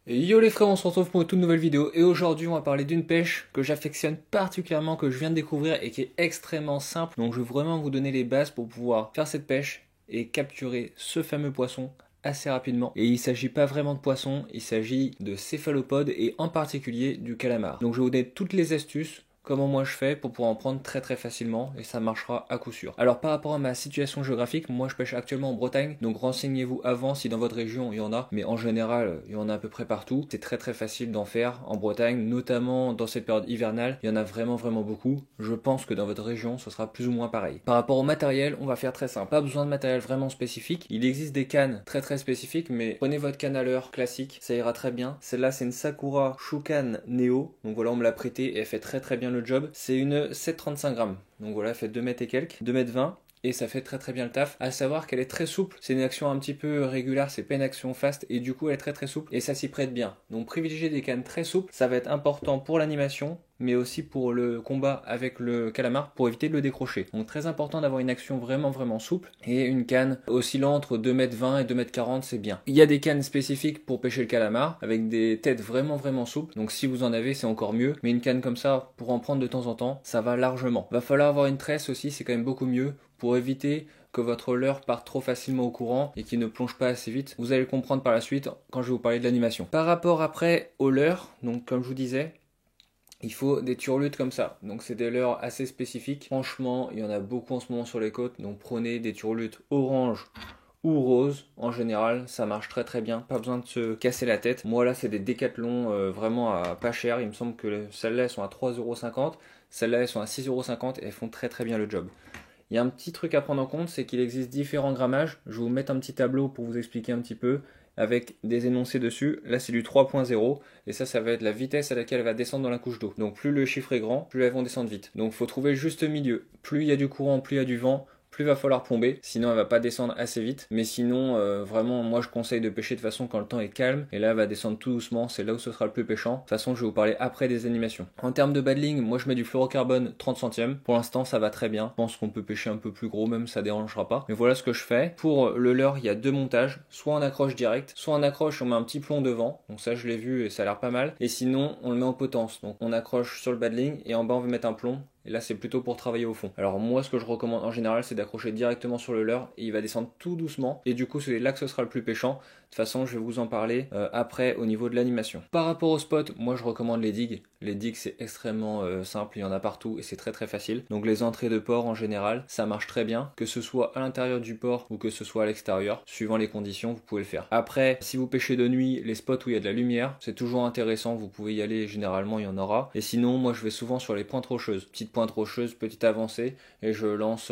Et yo les frères, on se retrouve pour une toute nouvelle vidéo et aujourd'hui on va parler d'une pêche que j'affectionne particulièrement, que je viens de découvrir et qui est extrêmement simple. Donc je vais vraiment vous donner les bases pour pouvoir faire cette pêche et capturer ce fameux poisson assez rapidement. Et il ne s'agit pas vraiment de poisson, il s'agit de céphalopodes et en particulier du calamar. Donc je vais vous donner toutes les astuces, comment moi je fais pour pouvoir en prendre très facilement et ça marchera à coup sûr. Alors par rapport à ma situation géographique, moi je pêche actuellement en Bretagne, donc renseignez-vous avant si dans votre région il y en a, mais en général il y en a à peu près partout. C'est très facile d'en faire en Bretagne, notamment dans cette période hivernale, il y en a vraiment beaucoup. Je pense que dans votre région ce sera plus ou moins pareil. Par rapport au matériel, on va faire très simple, pas besoin de matériel vraiment spécifique. Il existe des cannes très spécifiques, mais prenez votre canne à leurre classique, ça ira très bien. Celle-là c'est une Sakura Shukan Neo, donc voilà on me l'a prêtée et elle fait très bien le job. C'est une 735 grammes, donc voilà, elle fait 2 mètres et quelques, 2 mètres 20 et ça fait très bien le taf. À savoir qu'elle est très souple, c'est une action un petit peu régulière, c'est pas une action fast et du coup elle est très souple et ça s'y prête bien. Donc privilégier des cannes très souples, ça va être important pour l'animation mais aussi pour le combat avec le calamar pour éviter de le décrocher. Donc très important d'avoir une action vraiment souple et une canne oscillant entre 2,20 m et 2,40 m c'est bien. Il y a des cannes spécifiques pour pêcher le calamar avec des têtes vraiment souples, donc si vous en avez c'est encore mieux, mais une canne comme ça pour en prendre de temps en temps ça va largement. Va falloir avoir une tresse aussi, c'est quand même beaucoup mieux pour éviter que votre leurre parte trop facilement au courant et qu'il ne plonge pas assez vite. Vous allez le comprendre par la suite quand je vais vous parler de l'animation. Par rapport après au leurre, donc comme je vous disais, il faut des turlutes comme ça. Donc c'est des leurres assez spécifiques. Franchement, il y en a beaucoup en ce moment sur les côtes. Donc prenez des turlutes orange ou rose. En général, ça marche très bien. Pas besoin de se casser la tête. Moi là, c'est des Décathlon vraiment à pas cher. Il me semble que celles-là, elles sont à 3,50 €. Celles-là, elles sont à 6,50 € et elles font très bien le job. Il y a un petit truc à prendre en compte, c'est qu'il existe différents grammages. Je vais vous mettre un petit tableau pour vous expliquer un petit peu avec des énoncés dessus. Là, c'est du 3.0 et ça va être la vitesse à laquelle elle va descendre dans la couche d'eau. Donc plus le chiffre est grand, plus elles vont descendre vite. Donc il faut trouver le juste milieu. Plus il y a du courant, plus il y a du vent, plus il va falloir plomber, sinon elle va pas descendre assez vite. Mais sinon, vraiment, moi je conseille de pêcher de façon quand le temps est calme. Et là, elle va descendre tout doucement, c'est là où ce sera le plus pêchant. De toute façon, je vais vous parler après des animations. En termes de battling, moi je mets du fluorocarbone 30 centièmes. Pour l'instant, ça va très bien. Je pense qu'on peut pêcher un peu plus gros, même ça dérangera pas. Mais voilà ce que je fais. Pour le leurre, il y a deux montages, soit en accroche direct, soit en accroche, on met un petit plomb devant. Donc ça, je l'ai vu et ça a l'air pas mal. Et sinon, on le met en potence. Donc on accroche sur le battling et en bas, on va mettre un plomb. Et là, c'est plutôt pour travailler au fond. Alors moi, ce que je recommande en général, c'est d'accrocher directement sur le leurre et il va descendre tout doucement. Et du coup, c'est là que ce sera le plus pêchant. De toute façon, je vais vous en parler après au niveau de l'animation. Par rapport au spot, moi je recommande les digues. Les digues, c'est extrêmement simple, il y en a partout et c'est très facile. Donc les entrées de port en général, ça marche très bien. Que ce soit à l'intérieur du port ou que ce soit à l'extérieur, suivant les conditions, vous pouvez le faire. Après, si vous pêchez de nuit, les spots où il y a de la lumière, c'est toujours intéressant, vous pouvez y aller, généralement il y en aura. Et sinon, moi je vais souvent sur les pointes rocheuses. Petite pointe rocheuse, petite avancée, et je lance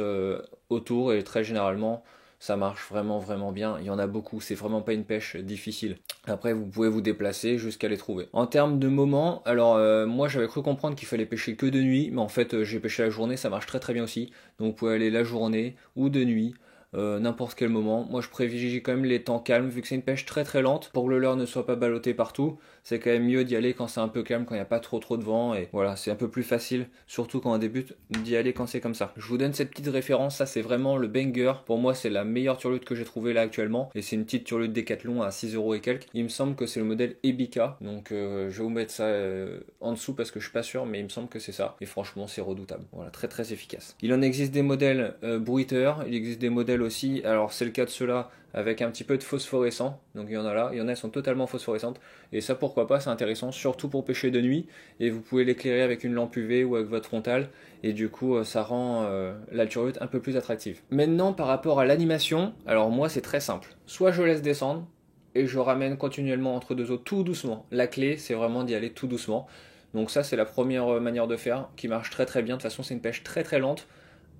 autour et très généralement, ça marche vraiment bien. Il y en a beaucoup, c'est vraiment pas une pêche difficile. Après, vous pouvez vous déplacer jusqu'à les trouver. En termes de moments, alors moi j'avais cru comprendre qu'il fallait pêcher que de nuit, mais en fait j'ai pêché la journée, ça marche très bien aussi. Donc vous pouvez aller la journée ou de nuit. N'importe quel moment. Moi je privilégie quand même les temps calmes vu que c'est une pêche très lente pour que le leurre ne soit pas ballotté partout. C'est quand même mieux d'y aller quand c'est un peu calme, quand il n'y a pas trop de vent et voilà, c'est un peu plus facile, surtout quand on débute, d'y aller quand c'est comme ça. Je vous donne cette petite référence, ça c'est vraiment le banger. Pour moi c'est la meilleure turlute que j'ai trouvée là actuellement et c'est une petite turlute Décathlon à 6 € et quelques. Il me semble que c'est le modèle Ebica, donc je vais vous mettre ça en dessous parce que je suis pas sûr, mais il me semble que c'est ça et franchement c'est redoutable. Voilà, très efficace. Il en existe des modèles bruiteurs, il existe des modèles aussi, alors c'est le cas de ceux-là avec un petit peu de phosphorescent, donc il y en a là, il y en a qui sont totalement phosphorescentes, et ça pourquoi pas, c'est intéressant, surtout pour pêcher de nuit, et vous pouvez l'éclairer avec une lampe UV ou avec votre frontale, et du coup ça rend la turlute un peu plus attractive. Maintenant par rapport à l'animation, alors moi c'est très simple, soit je laisse descendre, et je ramène continuellement entre deux eaux tout doucement, la clé c'est vraiment d'y aller tout doucement, donc ça c'est la première manière de faire, qui marche très bien, de toute façon c'est une pêche très lente,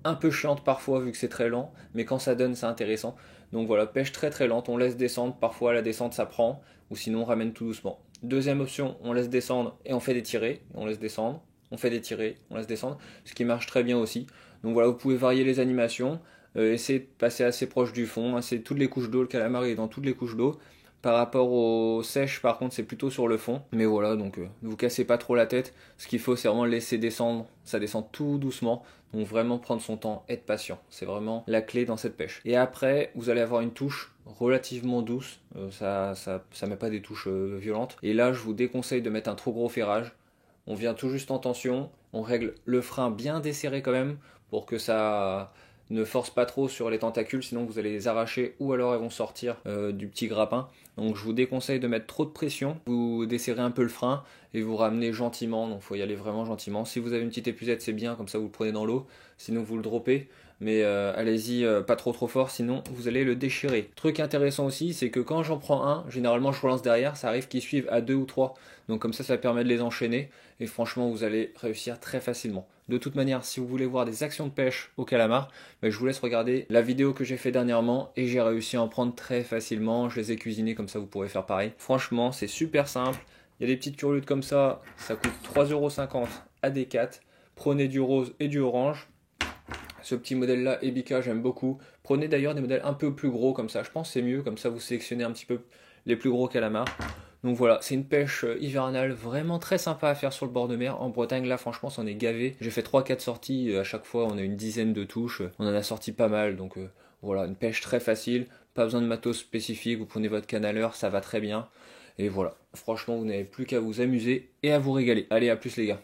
un peu chiante parfois vu que c'est très lent, mais quand ça donne c'est intéressant. Donc voilà, pêche très lente, on laisse descendre, parfois la descente ça prend, ou sinon on ramène tout doucement. Deuxième option, on laisse descendre et on fait des tirées, on laisse descendre, on fait des tirées, on laisse descendre, ce qui marche très bien aussi. Donc voilà, vous pouvez varier les animations, essayer de passer assez proche du fond, hein, c'est toutes les couches d'eau, le calamar est dans toutes les couches d'eau. Par rapport aux sèches, par contre, c'est plutôt sur le fond. Mais voilà, donc ne vous cassez pas trop la tête. Ce qu'il faut, c'est vraiment le laisser descendre. Ça descend tout doucement. Donc vraiment prendre son temps, être patient. C'est vraiment la clé dans cette pêche. Et après, vous allez avoir une touche relativement douce, ça met pas des touches violentes. Et là, je vous déconseille de mettre un trop gros ferrage. On vient tout juste en tension, on règle le frein bien desserré quand même pour que ça ne force pas trop sur les tentacules, sinon vous allez les arracher ou alors elles vont sortir du petit grappin. Donc je vous déconseille de mettre trop de pression, vous desserrez un peu le frein et vous ramenez gentiment, donc il faut y aller vraiment gentiment. Si vous avez une petite épuisette c'est bien, comme ça vous le prenez dans l'eau, sinon vous le droppez. Mais allez-y pas trop fort, sinon vous allez le déchirer. Truc intéressant aussi, c'est que quand j'en prends un, généralement je relance derrière, ça arrive qu'ils suivent à 2 ou 3. Donc comme ça permet de les enchaîner et franchement vous allez réussir très facilement. De toute manière, si vous voulez voir des actions de pêche au calamar, je vous laisse regarder la vidéo que j'ai fait dernièrement et j'ai réussi à en prendre très facilement. Je les ai cuisinés, comme ça vous pourrez faire pareil. Franchement, c'est super simple. Il y a des petites turlutes comme ça coûte 3,50€ à D4. Prenez du rose et du orange. Ce petit modèle là, Ebica, j'aime beaucoup. Prenez d'ailleurs des modèles un peu plus gros comme ça, je pense que c'est mieux, comme ça vous sélectionnez un petit peu les plus gros calamars. Donc voilà, c'est une pêche hivernale vraiment très sympa à faire sur le bord de mer. En Bretagne, là, franchement, c'en est gavé. J'ai fait 3-4 sorties, à chaque fois, on a une dizaine de touches. On en a sorti pas mal, donc voilà, une pêche très facile. Pas besoin de matos spécifique, vous prenez votre canaleur, ça va très bien. Et voilà, franchement, vous n'avez plus qu'à vous amuser et à vous régaler. Allez, à plus les gars.